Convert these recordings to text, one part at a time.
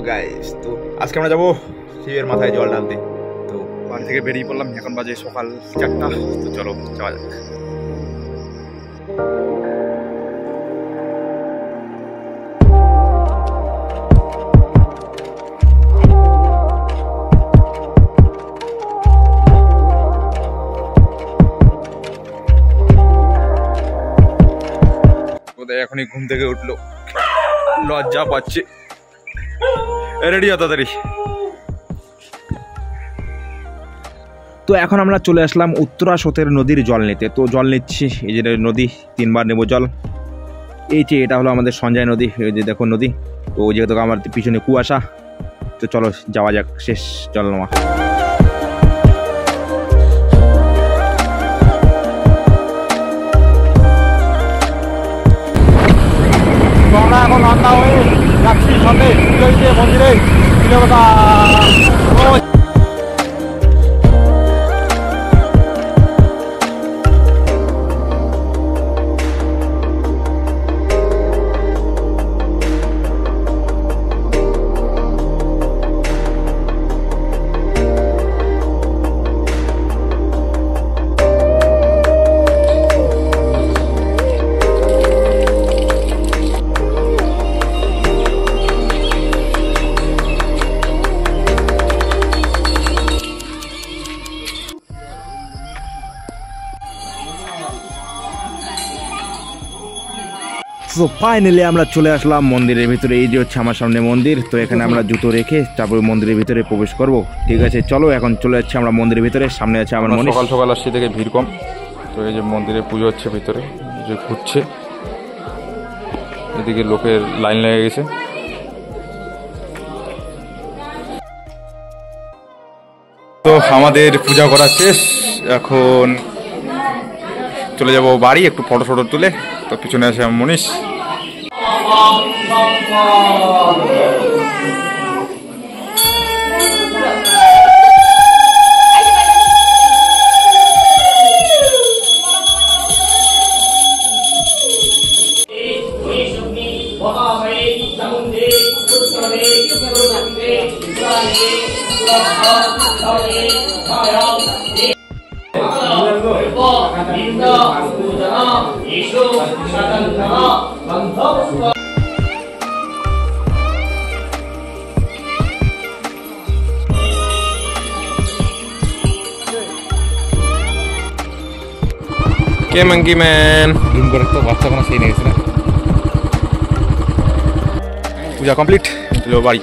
Guys, তো আজকে আমরা যাবো শিবের মাথায় জল ঢালতে। তো বাড়ি থেকে বেরিয়ে পড়লাম, এখন বাজে সকাল 4টা। তো চলো যাওয়া যাক। এখনই ঘুম থেকে উঠলো, লজ্জা পাচ্ছে। রেডি হতো তাড়াতাড়ি। তো এখন আমরা চলে আসলাম উত্তরা স্রোতের নদীর জল নিতে। তো জল নিচ্ছি, এই যে নদী, 3বার নেব জল। এই যে এটা হলো আমাদের সঞ্জয় নদী, এই যে দেখো নদী। তো যেহেতু আমার পিছনে কুয়াশা, তো চলো যাওয়া যাক, শেষ জল নেওয়া। আমরা এখন রান্না হয়ে যাচ্ছি সামনে মন্দিরে তো ফাইনালি আমরা চলে আসলাম মন্দিরের ভিতরে। এই যে হচ্ছে আমার সামনে মন্দির। তো এখানে আমরা জুতো রেখে তারপর মন্দিরের ভিতরে প্রবেশ করব। ঠিক আছে, চলো এখন চলে যাচ্ছি আমরা মন্দিরের ভিতরে। সামনে আছে আমার মনে। সকাল সকাল আসছি থেকে ভিড় কম। তো এই যে মন্দিরে পুজো হচ্ছে ভিতরে, যে ঘুরছে, এদিকে লোকের লাইন লেগে গেছে। তো আমাদের পূজা করা শেষ, এখন চলে যাব বাড়ি, একটু ফটো ফটো তুলে। তো পিছনে আছে মনীষ। কে মাঙ্কি ম্যান জুম করে তো বাচ্চা কোনো সেই নিয়েছে না। পূজা কমপ্লিট, চলো বাড়ি।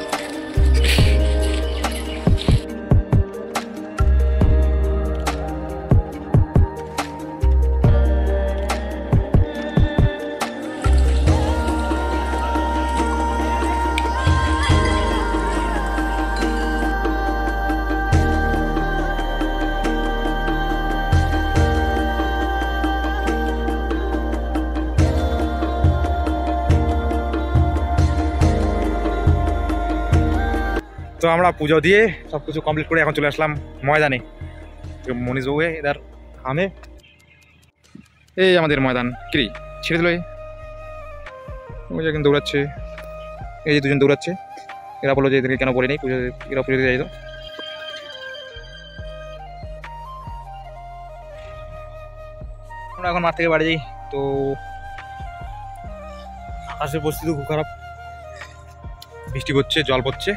তো আমরা পুজো দিয়ে সব কিছু কমপ্লিট করে এখন চলে আসলাম ময়দানে। মনীষ বাবু এদার আমি, এই আমাদের ময়দান। কি ছেড়ে দিল, ওই এখন দৌড়াচ্ছে, এই যে দুজন দৌড়াচ্ছে। এরা বললো যে এদেরকে কেন বলে নেই পুজো, এরা পুজো দিয়ে যাইতো। আমরা এখন মাঠ থেকে বাড়ি যাই। তো আকাশের পরিস্থিতি খুব খারাপ, বৃষ্টি পড়ছে, জল পড়ছে।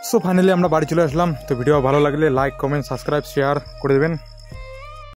সো ফাইনালি আমরা বাড়ি চলে আসলাম। তো ভিডিও ভালো লাগলে লাইক, কমেন্ট, সাবস্ক্রাইব, শেয়ার করে দেবেন।